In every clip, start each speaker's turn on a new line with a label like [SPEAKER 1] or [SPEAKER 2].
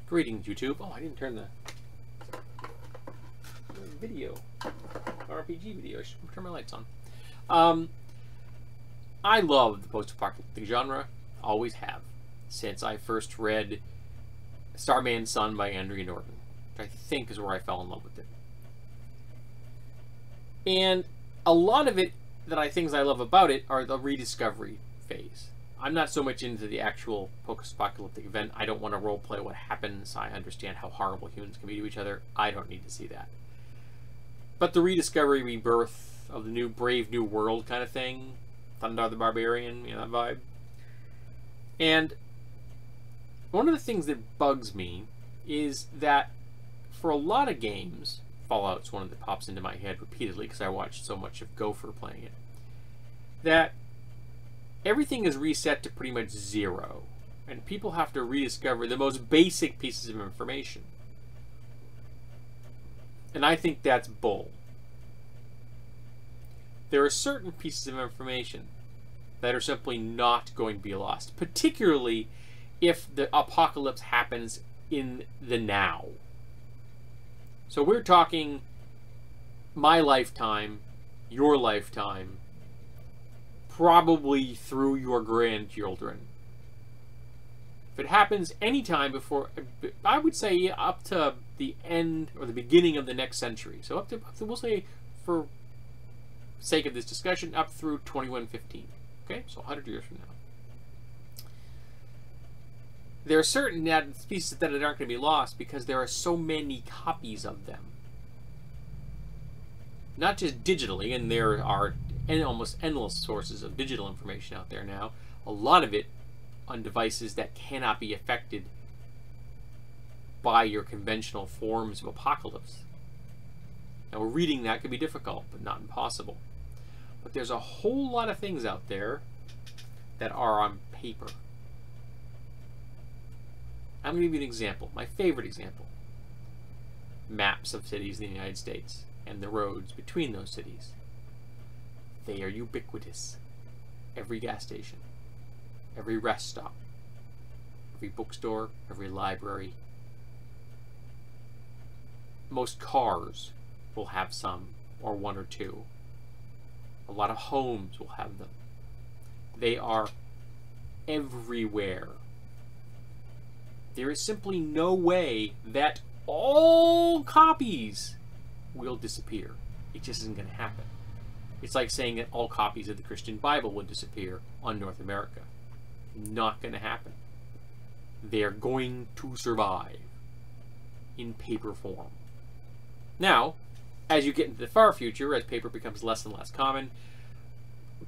[SPEAKER 1] Greetings, YouTube. Oh, I didn't turn the video. RPG video. I should turn my lights on. I love the post-apocalyptic genre. Always have. Since I first read Starman's Son by Andrea Norton. Which I think is where I fell in love with it. And a lot of it, things I love about it, are the rediscovery phase. I'm not so much into the actual post-apocalyptic event. I don't want to roleplay what happens. I understand how horrible humans can be to each other. I don't need to see that. But the rediscovery, rebirth of the new brave new world kind of thing, Thundar the Barbarian, you know, that vibe. And one of the things that bugs me is that for a lot of games, Fallout's one that pops into my head repeatedly because I watched so much of Gopher playing it, that everything is reset to pretty much zero, and people have to rediscover the most basic pieces of information. And I think that's bull. There are certain pieces of information that are simply not going to be lost, particularly if the apocalypse happens in the now. So we're talking my lifetime, your lifetime, probably through your grandchildren. If it happens anytime before, I would say up to the end or the beginning of the next century. So up to we'll say, for sake of this discussion, up through 2115. Okay, so 100 years from now. There are certain pieces that aren't going to be lost because there are so many copies of them. Not just digitally, and there are almost endless sources of digital information out there now. A lot of it on devices that cannot be affected by your conventional forms of apocalypse. Now, reading that could be difficult, but not impossible. But there's a whole lot of things out there that are on paper. I'm going to give you an example, my favorite example. Maps of cities in the United States and the roads between those cities. They are ubiquitous. Every gas station, every rest stop, every bookstore, every library. Most cars will have some, or one or two. A lot of homes will have them. They are everywhere. There is simply no way that all copies will disappear. It just isn't going to happen. It's like saying that all copies of the Christian Bible would disappear on North America. Not going to happen. They're going to survive in paper form. Now, as you get into the far future, as paper becomes less and less common,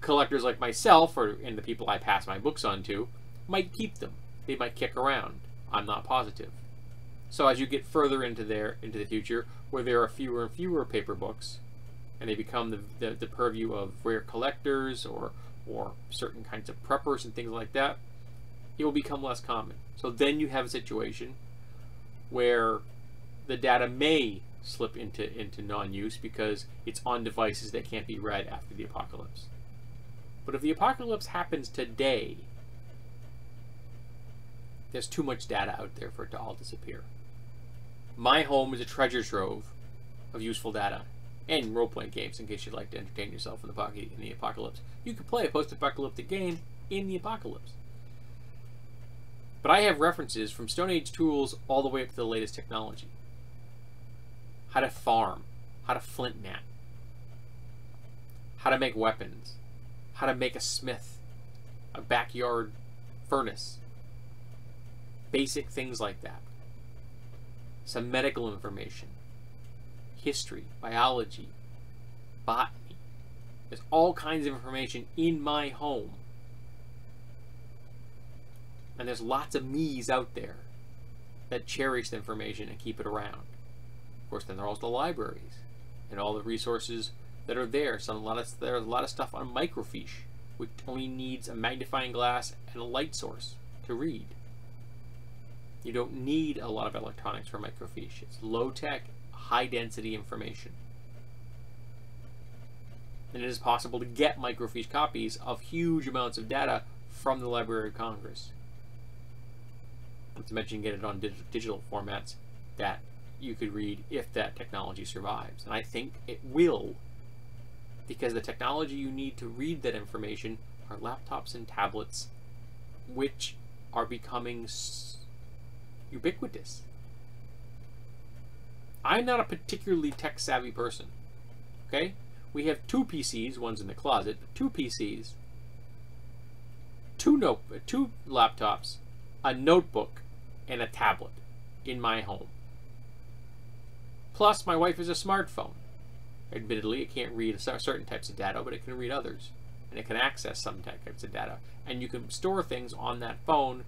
[SPEAKER 1] collectors like myself, and the people I pass my books on to, might keep them. They might kick around. I'm not positive. So as you get further into the future, where there are fewer and fewer paper books, and they become the purview of rare collectors or certain kinds of preppers and things like that, it will become less common. So then you have a situation where the data may slip into non-use because it's on devices that can't be read after the apocalypse. But if the apocalypse happens today, there's too much data out there for it to all disappear. My home is a treasure trove of useful data and role-playing games in case you'd like to entertain yourself in the apocalypse. You can play a post-apocalyptic game in the apocalypse. But I have references from Stone Age tools all the way up to the latest technology. How to farm, how to flint knap, how to make weapons, how to make a smith, a backyard furnace, basic things like that. Some medical information, history, biology, botany. There's all kinds of information in my home. And there's lots of me's out there that cherish the information and keep it around. Of course, then there are also the libraries and all the resources that are there. There's a lot of stuff on microfiche, which only needs a magnifying glass and a light source to read. You don't need a lot of electronics for microfiche. It's low-tech, high-density information. And it is possible to get microfiche copies of huge amounts of data from the Library of Congress. not to mention get it on digital formats that you could read if that technology survives. And I think it will, because the technology you need to read that information are laptops and tablets, which are becoming ubiquitous. I'm not a particularly tech-savvy person, okay? We have 2 PCs, one's in the closet, but 2 PCs, 2 laptops, a notebook, and a tablet in my home. Plus, my wife has a smartphone. Admittedly, it can't read certain types of data, but it can read others. And it can access some types of data. And you can store things on that phone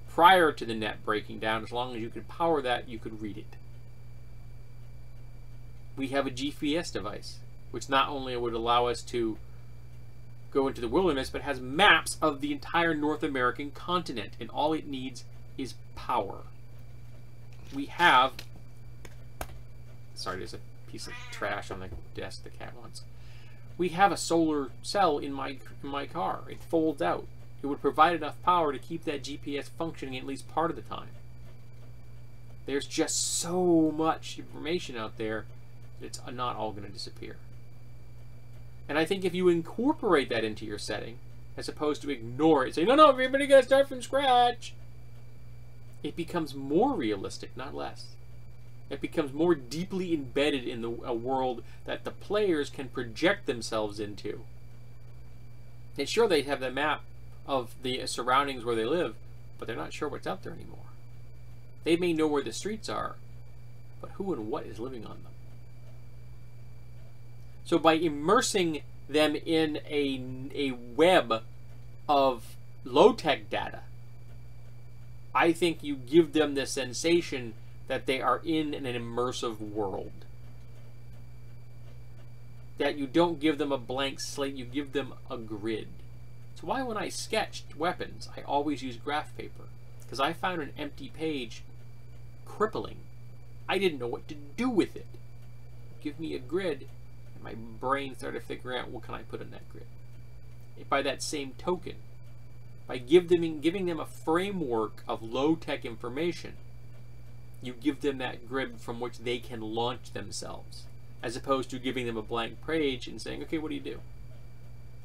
[SPEAKER 1] prior to the net breaking down. As long as you could power that, you could read it. We have a GPS device, which not only would allow us to go into the wilderness, but has maps of the entire North American continent, and all it needs is power. We have... Sorry, there's a piece of trash on the desk the cat wants. We have a solar cell in my car. It folds out. It would provide enough power to keep that GPS functioning at least part of the time. There's just so much information out there that it's not all going to disappear. And I think if you incorporate that into your setting, as opposed to ignore it, say, no, everybody got to start from scratch, it becomes more realistic, not less. It becomes more deeply embedded in a world that the players can project themselves into. And sure, they have the map of the surroundings where they live, but they're not sure what's out there anymore. They may know where the streets are, but who and what is living on them? So by immersing them in a web of low-tech data, I think you give them the sensation that they are in an immersive world. That you don't give them a blank slate, you give them a grid. That's why when I sketched weapons, I always use graph paper. Because I found an empty page crippling. I didn't know what to do with it. Give me a grid, and my brain started figuring out what can I put in that grid. By that same token, by giving them a framework of low-tech information, you give them that grid from which they can launch themselves, as opposed to giving them a blank page and saying, okay, what do you do?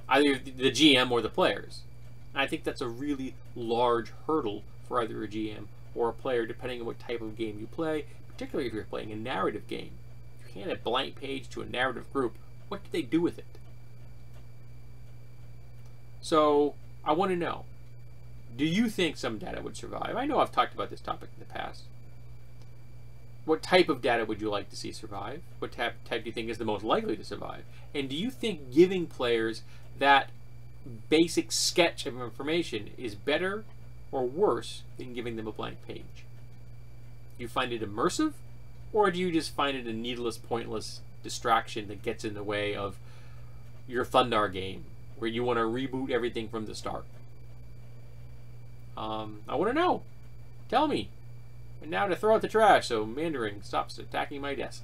[SPEAKER 1] Either the GM or the players. And I think that's a really large hurdle for either a GM or a player, depending on what type of game you play, particularly if you're playing a narrative game. If you hand a blank page to a narrative group, what do they do with it? So, I want to know, do you think some data would survive? I know I've talked about this topic in the past. What type of data would you like to see survive? What type do you think is the most likely to survive? And do you think giving players that basic sketch of information is better or worse than giving them a blank page? Do you find it immersive, or do you just find it a needless, pointless distraction that gets in the way of your Thundar game, where you want to reboot everything from the start? I want to know. Tell me. And now to throw out the trash so Pondering stops attacking my desk.